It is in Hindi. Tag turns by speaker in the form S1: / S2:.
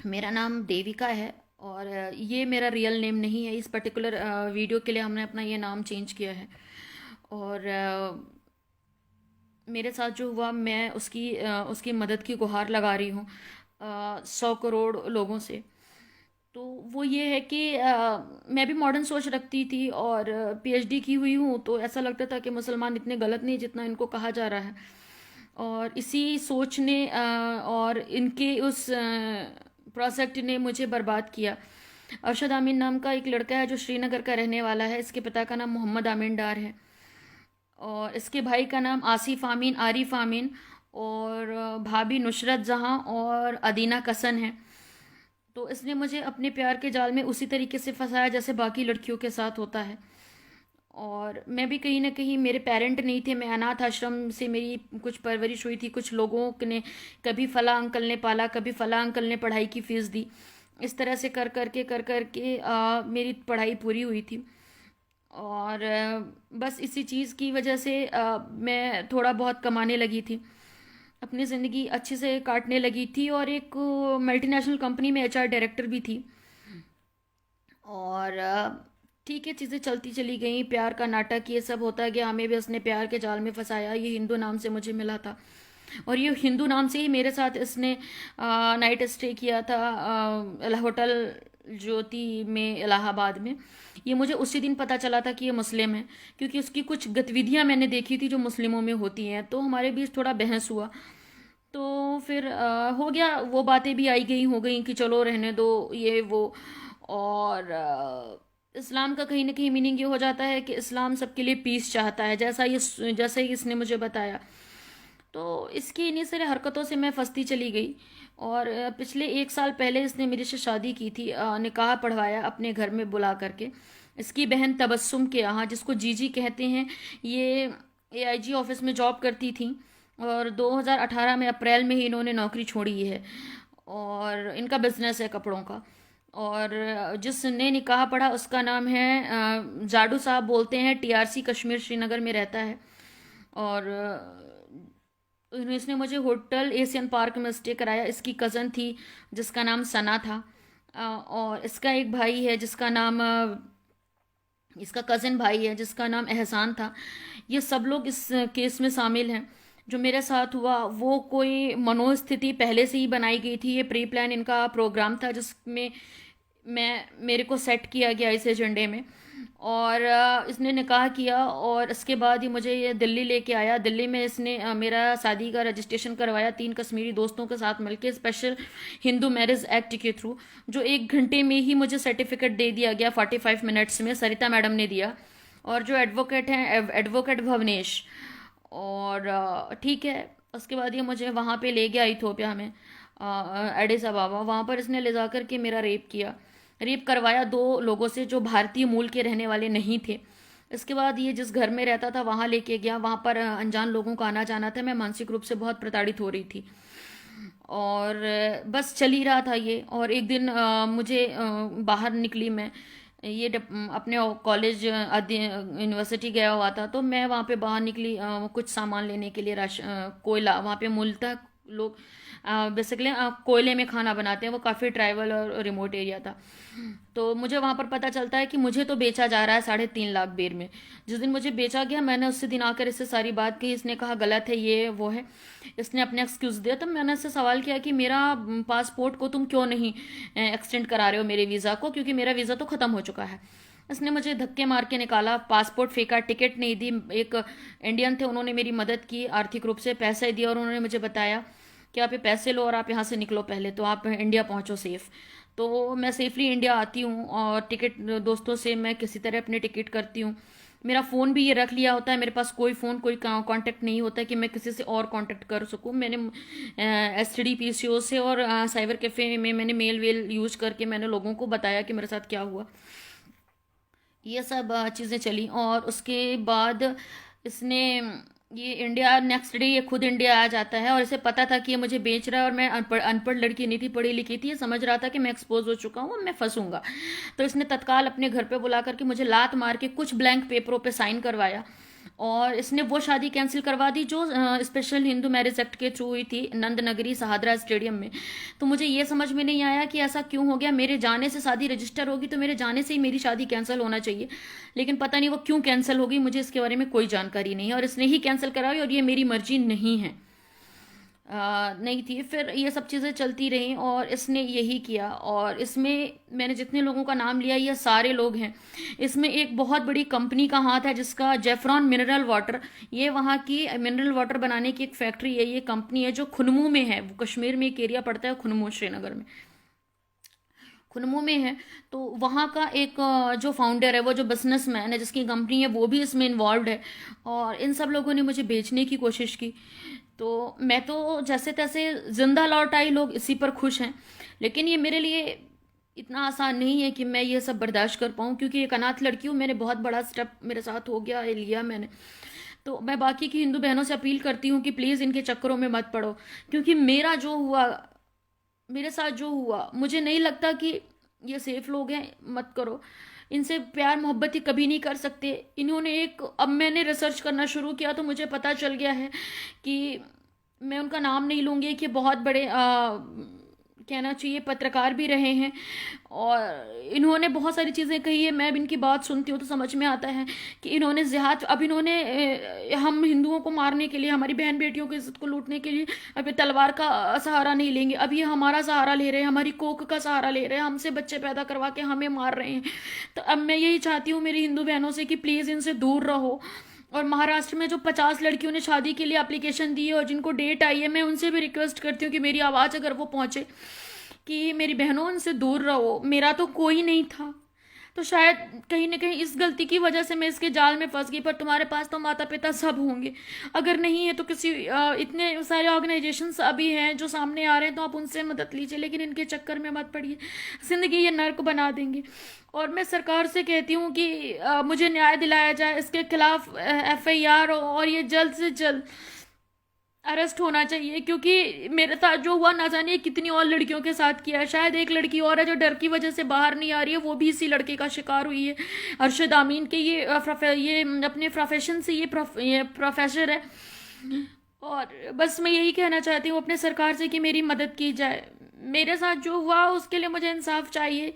S1: मेरा नाम देविका है और ये मेरा रियल नेम नहीं है। इस पर्टिकुलर वीडियो के लिए हमने अपना ये नाम चेंज किया है। और मेरे साथ जो हुआ, मैं उसकी मदद की गुहार लगा रही हूँ 100 करोड़ लोगों से। तो वो ये है कि मैं भी मॉडर्न सोच रखती थी और पीएचडी की हुई हूँ, तो ऐसा लगता था कि मुसलमान इतने गलत नहीं जितना इनको कहा जा रहा है। और इसी सोच ने और इनके उस प्रोजेक्ट ने मुझे बर्बाद किया। अरशद आमीन नाम का एक लड़का है जो श्रीनगर का रहने वाला है। इसके पिता का नाम मोहम्मद आमीन डार है और इसके भाई का नाम आसिफ आमीन, आरिफ आमीन, और भाभी नुसरत जहां और अदीना कसन है। तो इसने मुझे अपने प्यार के जाल में उसी तरीके से फंसाया जैसे बाकी लड़कियों के साथ होता है। और मैं भी कहीं ना कहीं, मेरे पेरेंट नहीं थे, मैं अनाथ आश्रम से मेरी कुछ परवरिश हुई थी। कुछ लोगों ने, कभी फला अंकल ने पाला, कभी फला अंकल ने पढ़ाई की फीस दी। इस तरह से कर कर के मेरी पढ़ाई पूरी हुई थी। और बस इसी चीज़ की वजह से मैं थोड़ा बहुत कमाने लगी थी, अपनी ज़िंदगी अच्छे से काटने लगी थी और एक मल्टीनेशनल कंपनी में एचआर डायरेक्टर भी थी। और ठीक है, चीज़ें चलती चली गई, प्यार का नाटक ये सब होता गया। हमें भी उसने प्यार के जाल में फंसाया। ये हिंदू नाम से मुझे मिला था और ये हिंदू नाम से ही मेरे साथ इसने नाइट स्टे किया था होटल ज्योति में, इलाहाबाद में। ये मुझे उसी दिन पता चला था कि ये मुस्लिम है, क्योंकि उसकी कुछ गतिविधियां मैंने देखी थी जो मुस्लिमों में होती हैं। तो हमारे बीच थोड़ा बहस हुआ। तो फिर हो गया, वो बातें भी आई गई हो गई कि चलो रहने दो ये वो। और इस्लाम का कहीं ना कहीं मीनिंग ये हो जाता है कि इस्लाम सबके लिए पीस चाहता है, जैसा ही इसने मुझे बताया। तो इसकी इन्हीं सारी हरकतों से मैं फंसती चली गई। और पिछले 1 साल पहले इसने मेरे से शादी की थी, निकाह पढ़वाया अपने घर में बुला करके। इसकी बहन तबस्सुम के यहाँ, जिसको जीजी कहते हैं, ये एआईजी ऑफिस में जॉब करती थी और 2018 में अप्रैल में ही इन्होंने नौकरी छोड़ी है। और इनका बिजनेस है कपड़ों का। और जिसने निकाह पढ़ा उसका नाम है जाडू साहब, बोलते हैं, टीआरसी कश्मीर श्रीनगर में रहता है। और इसने मुझे होटल एशियन पार्क में स्टे कराया। इसकी कज़न थी जिसका नाम सना था। और इसका एक भाई है जिसका नाम इसका कज़न भाई है जिसका नाम एहसान था। ये सब लोग इस केस में शामिल हैं। जो मेरे साथ हुआ वो कोई मनोस्थिति पहले से ही बनाई गई थी। ये प्री प्लान इनका प्रोग्राम था जिसमें मेरे को सेट किया गया इस एजेंडे में। और इसने निकाह किया और इसके बाद ही मुझे ये दिल्ली लेके आया। दिल्ली में इसने मेरा शादी का रजिस्ट्रेशन करवाया 3 कश्मीरी दोस्तों के साथ मिलके, स्पेशल हिंदू मैरिज एक्ट के थ्रू, जो 1 घंटे में ही मुझे सर्टिफिकेट दे दिया गया, 45 मिनट्स में सरिता मैडम ने दिया। और जो एडवोकेट हैं, एडवोकेट भवनेश। और ठीक है, उसके बाद ये मुझे वहाँ पे ले गया इथोपिया में, एडिस अबाबा। वहाँ पर इसने ले जा कर के मेरा रेप करवाया 2 लोगों से जो भारतीय मूल के रहने वाले नहीं थे। इसके बाद ये जिस घर में रहता था वहाँ लेके गया। वहाँ पर अनजान लोगों का आना जाना था। मैं मानसिक रूप से बहुत प्रताड़ित हो रही थी और बस चल ही रहा था ये। और एक दिन मुझे बाहर निकली मैं, ये अपने कॉलेज यूनिवर्सिटी गया हुआ था, तो मैं वहाँ पे बाहर निकली कुछ सामान लेने के लिए। कोयला, वहाँ पे मूलतः लोग बेसिकली कोयले में खाना बनाते हैं। वो काफ़ी ट्राइबल और रिमोट एरिया था। तो मुझे वहाँ पर पता चलता है कि मुझे तो बेचा जा रहा है 3.5 लाख बेर में। जिस दिन मुझे बेचा गया, मैंने उससे दिन आकर इससे सारी बात कही। इसने कहा गलत है, ये वो है। इसने अपने एक्सक्यूज़ दिया। तब मैंने इससे सवाल किया कि मेरा पासपोर्ट को तुम क्यों नहीं एक्सटेंड करा रहे हो, मेरे वीज़ा को, क्योंकि मेरा वीज़ा तो ख़त्म हो चुका है। इसने मुझे धक्के मार के निकाला, पासपोर्ट फेंका, टिकट नहीं दी। एक इंडियन थे, उन्होंने मेरी मदद की आर्थिक रूप से, पैसे दिए और उन्होंने मुझे बताया कि आप ये पैसे लो और आप यहाँ से निकलो, पहले तो आप इंडिया पहुँचो सेफ़। तो मैं सेफली इंडिया आती हूँ और टिकट दोस्तों से मैं किसी तरह अपनी टिकट करती हूँ। मेरा फ़ोन भी ये रख लिया होता है, मेरे पास कोई फ़ोन, कोई कांटेक्ट नहीं होता है कि मैं किसी से और कांटेक्ट कर सकूँ। मैंने एसटीडी पीसीओ से और साइबर कैफ़े में मैंने मेल वेल यूज करके मैंने लोगों को बताया कि मेरे साथ क्या हुआ। ये सब चीज़ें चली और उसके बाद इसने, ये इंडिया, नेक्स्ट डे ये खुद इंडिया आ जाता है और इसे पता था कि ये मुझे बेच रहा है। और मैं अनपढ़ अनपढ़ लड़की नहीं थी, पढ़ी लिखी थी। ये समझ रहा था कि मैं एक्सपोज हो चुका हूँ, मैं फंसूंगा। तो इसने तत्काल अपने घर पे बुला करके मुझे लात मार के कुछ ब्लैंक पेपरों पे साइन करवाया और इसने वो शादी कैंसिल करवा दी जो स्पेशल हिंदू मैरिज एक्ट के थ्रू हुई थी नंद नगरी सहादरा स्टेडियम में। तो मुझे ये समझ में नहीं आया कि ऐसा क्यों हो गया। मेरे जाने से शादी रजिस्टर होगी तो मेरे जाने से ही मेरी शादी कैंसिल होना चाहिए, लेकिन पता नहीं वो क्यों कैंसिल होगी, मुझे इसके बारे में कोई जानकारी नहीं है। और इसने ही कैंसिल कराई और ये मेरी मर्जी नहीं है, नहीं थी। फिर ये सब चीज़ें चलती रहीं और इसने यही किया। और इसमें मैंने जितने लोगों का नाम लिया ये सारे लोग हैं। इसमें एक बहुत बड़ी कंपनी का हाथ है जिसका जेफ्रॉन मिनरल वाटर, ये वहाँ की मिनरल वाटर बनाने की एक फैक्ट्री है। ये कंपनी है जो खुनमू में है, वो कश्मीर में एक एरिया पड़ता है खुनमू, श्रीनगर में खुनमू में है। तो वहाँ का एक जो फाउंडर है, वो जो बिजनेसमैन है जिसकी कंपनी है, वो भी इसमें इन्वॉल्व है। और इन सब लोगों ने मुझे बेचने की कोशिश की। तो मैं तो जैसे तैसे जिंदा लौट आई, लोग इसी पर खुश हैं। लेकिन ये मेरे लिए इतना आसान नहीं है कि मैं ये सब बर्दाश्त कर पाऊँ, क्योंकि एक अनाथ लड़की हूँ। मैंने बहुत बड़ा स्टेप मेरे साथ हो गया, ये लिया मैंने। तो मैं बाकी की हिंदू बहनों से अपील करती हूँ कि प्लीज़ इनके चक्करों में मत पड़ो, क्योंकि मेरा जो हुआ, मेरे साथ जो हुआ, मुझे नहीं लगता कि ये सेफ लोग हैं। मत करो इनसे, प्यार मोहब्बत ही कभी नहीं कर सकते। इन्होंने एक, अब मैंने रिसर्च करना शुरू किया तो मुझे पता चल गया है कि, मैं उनका नाम नहीं लूँगी, कि बहुत बड़े कहना चाहिए पत्रकार भी रहे हैं। और इन्होंने बहुत सारी चीज़ें कही है। मैं अब इनकी बात सुनती हूँ तो समझ में आता है कि इन्होंने जिहाद, अब इन्होंने हम हिंदुओं को मारने के लिए, हमारी बहन बेटियों की इज्जत को लूटने के लिए अब ये तलवार का सहारा नहीं लेंगे। अब ये हमारा सहारा ले रहे हैं, हमारी कोख का सहारा ले रहे हैं, हमसे बच्चे पैदा करवा के हमें मार रहे हैं। तो अब मैं यही चाहती हूँ मेरी हिंदू बहनों से कि प्लीज़ इनसे दूर रहो। और महाराष्ट्र में जो 50 लड़कियों ने शादी के लिए एप्लीकेशन दी है और जिनको डेट आई है, मैं उनसे भी रिक्वेस्ट करती हूँ कि मेरी आवाज़ अगर वो पहुँचे कि मेरी बहनों उनसे दूर रहो। मेरा तो कोई नहीं था, तो शायद कहीं ना कहीं इस गलती की वजह से मैं इसके जाल में फंस गई। पर तुम्हारे पास तो माता पिता सब होंगे, अगर नहीं है तो किसी इतने सारे ऑर्गेनाइजेशंस अभी हैं जो सामने आ रहे हैं, तो आप उनसे मदद लीजिए, लेकिन इनके चक्कर में मत पड़िए, ज़िंदगी ये नर्क बना देंगे। और मैं सरकार से कहती हूँ कि मुझे न्याय दिलाया जाए, इसके खिलाफ FIR और ये जल्द से जल्द अरेस्ट होना चाहिए, क्योंकि मेरे साथ जो हुआ ना जाने कितनी और लड़कियों के साथ किया है। शायद एक लड़की और है जो डर की वजह से बाहर नहीं आ रही है, वो भी इसी लड़के का शिकार हुई है, अरशद आमीन के। ये अपने प्रोफेशन से ये प्रोफेसर है। और बस मैं यही कहना चाहती हूँ अपने सरकार से कि मेरी मदद की जाए। मेरे साथ जो हुआ उसके लिए मुझे इंसाफ चाहिए।